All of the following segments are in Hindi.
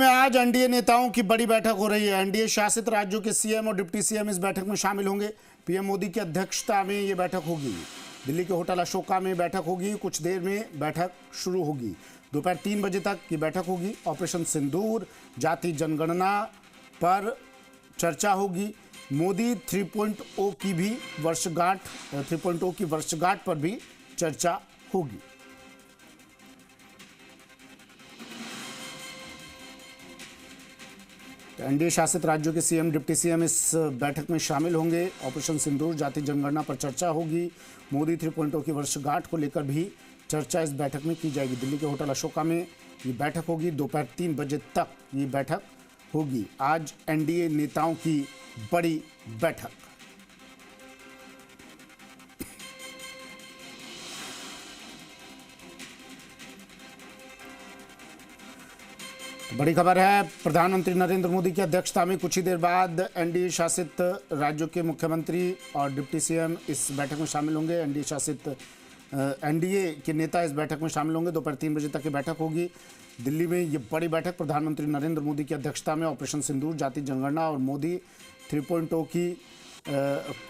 में आज एनडीए नेताओं की बड़ी बैठक हो रही है। एनडीए शासित राज्यों के सीएम और डिप्टी सीएम इस बैठक में शामिल होंगे। पीएम मोदी की अध्यक्षता में ये बैठक होगी। दिल्ली के होटल अशोका में बैठक होगी। कुछ देर में बैठक शुरू होगी। दोपहर 3 बजे तक ये बैठक होगी। ऑपरेशन सिंदूर, जाति जनगणना पर चर्चा होगी। मोदी 3.0 की भी वर्षगांठ 3.0 की वर्षगांठ पर भी चर्चा होगी। एनडीए शासित राज्यों के सीएम, डिप्टी सीएम इस बैठक में शामिल होंगे। ऑपरेशन सिंदूर, जाति जनगणना पर चर्चा होगी। मोदी 3.0 की वर्षगांठ को लेकर भी चर्चा इस बैठक में की जाएगी। दिल्ली के होटल अशोका में ये बैठक होगी। दोपहर 3 बजे तक ये बैठक होगी। आज एनडीए नेताओं की बड़ी बैठक। बड़ी खबर है, प्रधानमंत्री नरेंद्र मोदी की अध्यक्षता में कुछ ही देर बाद एनडीए शासित राज्यों के मुख्यमंत्री और डिप्टी सीएम इस बैठक में शामिल होंगे। एनडीए के नेता इस बैठक में शामिल होंगे। दोपहर 3 बजे तक ये बैठक होगी। दिल्ली में ये बड़ी बैठक प्रधानमंत्री नरेंद्र मोदी की अध्यक्षता में ऑपरेशन सिंदूर, जाति जनगणना और मोदी 3.0 की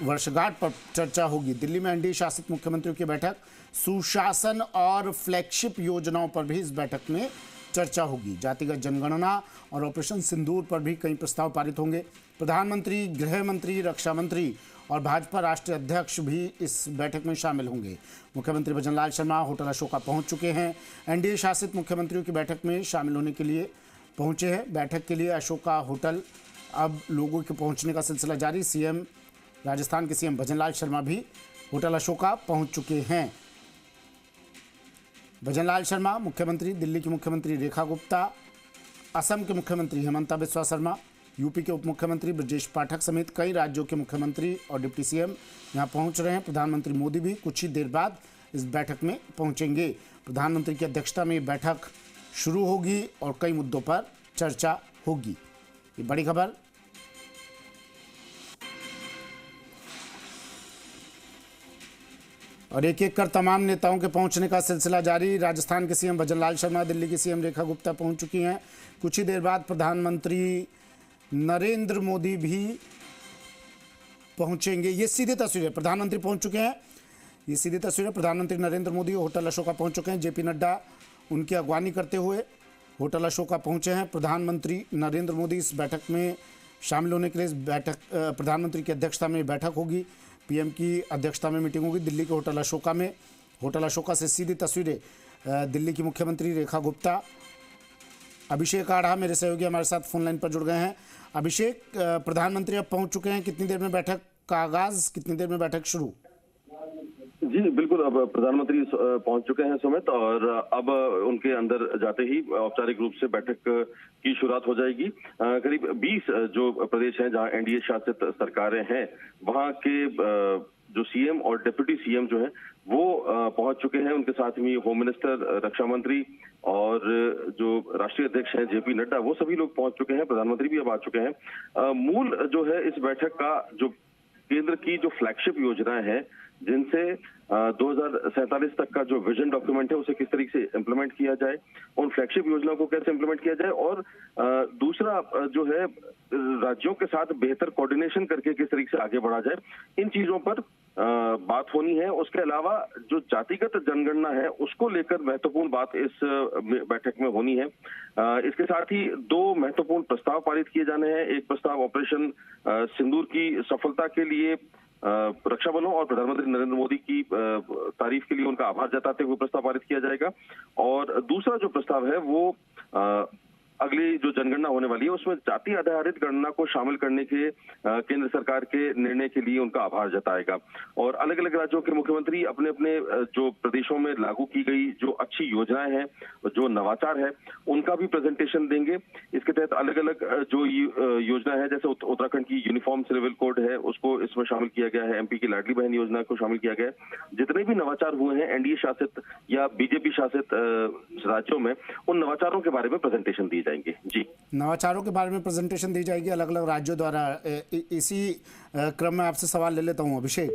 वर्षगांठ पर चर्चा होगी। दिल्ली में एनडीए शासित मुख्यमंत्रियों की बैठक, सुशासन और फ्लैगशिप योजनाओं पर भी इस बैठक में चर्चा होगी। जातिगत जनगणना और ऑपरेशन सिंदूर पर भी कई प्रस्ताव पारित होंगे। प्रधानमंत्री, गृह मंत्री, रक्षा मंत्री और भाजपा राष्ट्रीय अध्यक्ष भी इस बैठक में शामिल होंगे। मुख्यमंत्री भजनलाल शर्मा होटल अशोका पहुंच चुके हैं। एनडीए शासित मुख्यमंत्रियों की बैठक में शामिल होने के लिए पहुंचे हैं। बैठक के लिए अशोका होटल अब लोगों के पहुंचने का सिलसिला जारी। सीएम, राजस्थान के सीएम भजनलाल शर्मा भी होटल अशोका पहुंच चुके हैं। भजनलाल शर्मा मुख्यमंत्री, दिल्ली की मुख्यमंत्री रेखा गुप्ता, असम के मुख्यमंत्री हेमंता बिस्वा शर्मा, यूपी के उप मुख्यमंत्री ब्रजेश पाठक समेत कई राज्यों के मुख्यमंत्री और डिप्टी सीएम यहां पहुंच रहे हैं। प्रधानमंत्री मोदी भी कुछ ही देर बाद इस बैठक में पहुंचेंगे। प्रधानमंत्री की अध्यक्षता में ये बैठक शुरू होगी और कई मुद्दों पर चर्चा होगी। ये बड़ी खबर। और एक एक कर तमाम नेताओं के पहुंचने का सिलसिला जारी। राजस्थान के सीएम भजनलाल शर्मा, दिल्ली की सीएम रेखा गुप्ता पहुंच चुकी हैं। कुछ ही देर बाद प्रधानमंत्री नरेंद्र मोदी भी पहुंचेंगे। ये सीधी तस्वीर है, प्रधानमंत्री पहुंच चुके हैं। ये सीधी तस्वीर है, प्रधानमंत्री नरेंद्र मोदी होटल अशोका पहुंच चुके हैं। जेपी नड्डा उनकी अगवानी करते हुए होटल अशोका पहुंचे हैं। प्रधानमंत्री नरेंद्र मोदी इस बैठक में शामिल होने के लिए प्रधानमंत्री की अध्यक्षता में बैठक होगी। पीएम की अध्यक्षता में मीटिंग होगी दिल्ली के होटल अशोका में। होटल अशोका से सीधी तस्वीरें दिल्ली की मुख्यमंत्री रेखा गुप्ता। अभिषेक आढ़ा मेरे सहयोगी हमारे साथ फोन लाइन पर जुड़ गए हैं। अभिषेक, प्रधानमंत्री अब पहुंच चुके हैं, कितनी देर में बैठक का आगाज, कितनी देर में बैठक शुरू? जी बिल्कुल, अब प्रधानमंत्री पहुंच चुके हैं सुमित, और अब उनके अंदर जाते ही औपचारिक रूप से बैठक की शुरुआत हो जाएगी। करीब 20 जो प्रदेश हैं जहां एनडीए शासित सरकारें हैं, वहां के जो सीएम और डिप्टी सीएम जो हैं वो पहुंच चुके हैं। उनके साथ में होम मिनिस्टर, रक्षा मंत्री और जो राष्ट्रीय अध्यक्ष हैं जेपी नड्डा, वो सभी लोग पहुंच चुके हैं। प्रधानमंत्री भी अब आ चुके हैं। मूल जो है इस बैठक का, जो केंद्र की जो फ्लैगशिप योजनाएं हैं, जिनसे 2047 तक का जो विजन डॉक्यूमेंट है उसे किस तरीके से इम्प्लीमेंट किया जाए, उन फ्लैगशिप योजनाओं को कैसे इम्प्लीमेंट किया जाए, और दूसरा जो है राज्यों के साथ बेहतर कोऑर्डिनेशन करके किस तरीके से आगे बढ़ा जाए, इन चीजों पर बात होनी है। उसके अलावा जो जातिगत जनगणना है उसको लेकर महत्वपूर्ण बात इस बैठक में होनी है। इसके साथ ही 2 महत्वपूर्ण प्रस्ताव पारित किए जाने हैं। एक प्रस्ताव ऑपरेशन सिंदूर की सफलता के लिए रक्षा बलों और प्रधानमंत्री नरेंद्र मोदी की तारीफ के लिए उनका आभार जताते हुए प्रस्ताव पारित किया जाएगा, और दूसरा जो प्रस्ताव है वो अगली जो जनगणना होने वाली है उसमें जाति आधारित गणना को शामिल करने के केंद्र सरकार के निर्णय के लिए उनका आभार जताएगा। और अलग अलग राज्यों के मुख्यमंत्री अपने अपने जो प्रदेशों में लागू की गई जो अच्छी योजनाएं हैं, जो नवाचार है, उनका भी प्रेजेंटेशन देंगे। इसके तहत अलग अलग जो योजना है, जैसे उत्तराखंड की यूनिफॉर्म सिविल कोड है उसको इसमें शामिल किया गया है, एमपी की लाडली बहन योजना को शामिल किया गया है। जितने भी नवाचार हुए हैं एनडीए शासित या बीजेपी शासित राज्यों में, उन नवाचारों के बारे में प्रेजेंटेशन दी जाएंगे। जी, नवाचारों के बारे में प्रेजेंटेशन दी जाएगी अलग अलग राज्यों द्वारा। इसी क्रम में आपसे सवाल ले लेता हूं अभिषेक।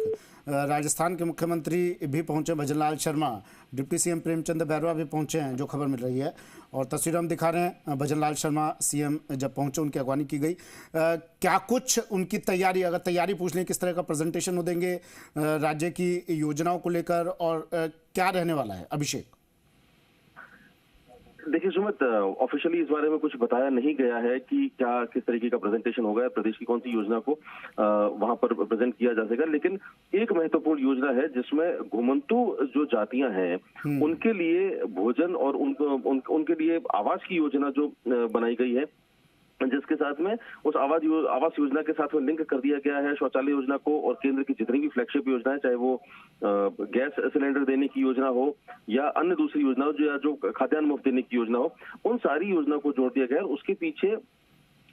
राजस्थान के मुख्यमंत्री भी पहुंचे भजनलाल शर्मा, डिप्टी सीएम प्रेमचंद बैरवा भी पहुंचे हैं जो खबर मिल रही है, और तस्वीर हम दिखा रहे हैं, भजनलाल शर्मा सीएम जब पहुंचे उनकी अगवानी की गई। क्या कुछ उनकी तैयारी, अगर तैयारी पूछ लें, किस तरह का प्रेजेंटेशन वो देंगे राज्य की योजनाओं को लेकर, और क्या रहने वाला है अभिषेक? देखिए सुमित, ऑफिशियली इस बारे में कुछ बताया नहीं गया है कि क्या किस तरीके का प्रेजेंटेशन होगा, प्रदेश की कौन सी योजना को वहां पर प्रेजेंट किया जा सकेगा। लेकिन एक महत्वपूर्ण योजना है जिसमें घुमंतु जो जातियां हैं उनके लिए भोजन और उनके लिए आवास की योजना जो बनाई गई है, जिसके साथ में उस आवास योजना के साथ में लिंक कर दिया गया है शौचालय योजना को, और केंद्र की जितनी भी फ्लैगशिप योजनाएं, चाहे वो गैस सिलेंडर देने की योजना हो या अन्य दूसरी योजना हो, जो खाद्यान्न मुफ्त देने की योजना हो, उन सारी योजना को जोड़ दिया गया है। उसके पीछे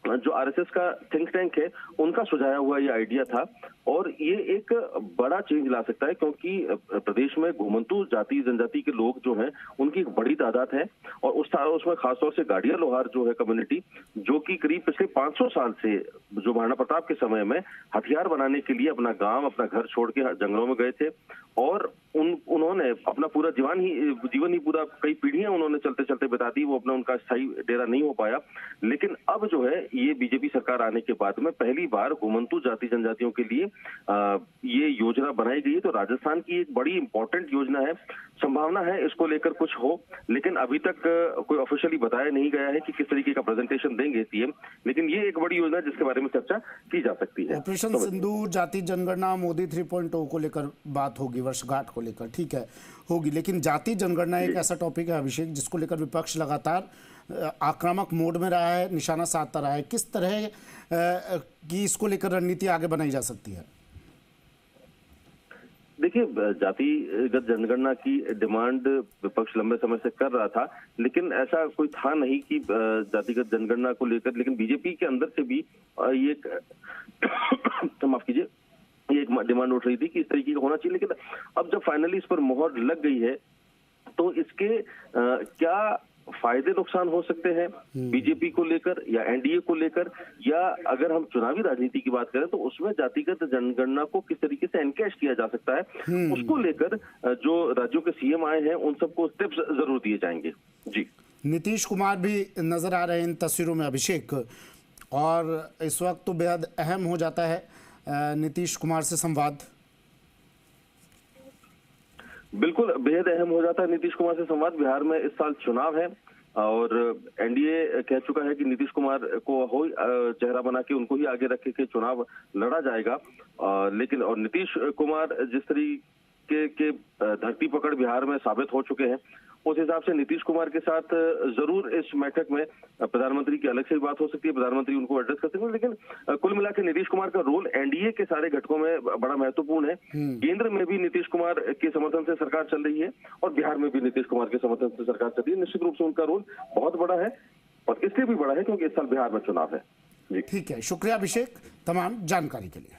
जो आरएसएस का थिंक टैंक है उनका सुझाया हुआ ये आइडिया था, और ये एक बड़ा चेंज ला सकता है, क्योंकि प्रदेश में घुमंतु जाति जनजाति के लोग जो हैं उनकी एक बड़ी तादाद है, और उसमें खासतौर से गाड़िया लोहार जो है कम्युनिटी, जो कि करीब पिछले 500 साल से जो महाराणा प्रताप के समय में हथियार बनाने के लिए अपना गांव, अपना घर छोड़ के जंगलों में गए थे, और उन्होंने अपना पूरा जीवन ही पूरा कई पीढ़ियां उन्होंने चलते चलते बिता दी। वो अपना उनका स्थायी डेरा नहीं हो पाया। लेकिन अब जो है ये बीजेपी सरकार आने के बाद में पहली बार घुमंतु जाति जनजातियों के लिए ये योजना बनाई गई है। तो राजस्थान की एक बड़ी इंपॉर्टेंट योजना है, संभावना है इसको लेकर कुछ हो, लेकिन अभी तक कोई ऑफिशियली बताया नहीं गया है कि किस तरीके का प्रेजेंटेशन देंगे सीएम। लेकिन ये एक बड़ी योजना है जिसके बारे में चर्चा की जा सकती है। ऑपरेशन सिंदूर, जाति जनगणना, मोदी 3.0 को लेकर बात होगी, वर्षगांठ को लेकर, ठीक है, होगी, लेकिन जाति जनगणना एक ऐसा टॉपिक है अभिषेक जिसको लेकर विपक्ष लगातार आक्रामक मोड में रहा है, निशाना साधता रहा है। किस तरह की इसको लेकर रणनीति आगे बनाई जा सकती है? देखिए, जातिगत जनगणना की डिमांड विपक्ष लंबे समय से कर रहा था, लेकिन ऐसा कोई था नहीं कि जातिगत जनगणना को लेकर, लेकिन बीजेपी के अंदर से भी ये माफ कीजिए, ये एक डिमांड उठ रही थी कि इस तरीके का होना चाहिए। लेकिन अब जब फाइनली इस पर मोहर लग गई है तो इसके क्या फायदे नुकसान हो सकते हैं बीजेपी को लेकर या एनडीए को लेकर, या अगर हम चुनावी राजनीति की बात करें तो उसमें जातिगत जनगणना को किस तरीके से एनकैश किया जा सकता है, उसको लेकर जो राज्यों के सीएम आए हैं उन सबको टिप्स जरूर दिए जाएंगे। जी, नीतीश कुमार भी नजर आ रहे हैं इन तस्वीरों में अभिषेक, और इस वक्त तो बेहद अहम हो जाता है नीतीश कुमार से संवाद। बिल्कुल बेहद अहम हो जाता है नीतीश कुमार से संवाद। बिहार में इस साल चुनाव है और एनडीए कह चुका है कि नीतीश कुमार को हो चेहरा बना के उनको ही आगे रख के चुनाव लड़ा जाएगा। लेकिन और नीतीश कुमार जिस तरीके के धरती पकड़ बिहार में साबित हो चुके हैं, उस हिसाब से नीतीश कुमार के साथ जरूर इस बैठक में प्रधानमंत्री की अलग से बात हो सकती है, प्रधानमंत्री उनको एड्रेस कर सकते हैं। लेकिन कुल मिला के नीतीश कुमार का रोल एनडीए के सारे घटकों में बड़ा महत्वपूर्ण है। केंद्र में भी नीतीश कुमार के समर्थन से सरकार चल रही है और बिहार में भी नीतीश कुमार के समर्थन से सरकार चल रही है। निश्चित रूप से उनका रोल बहुत बड़ा है, और इसलिए भी बड़ा है क्योंकि इस साल बिहार में चुनाव है। जी ठीक है, शुक्रिया अभिषेक तमाम जानकारी के लिए।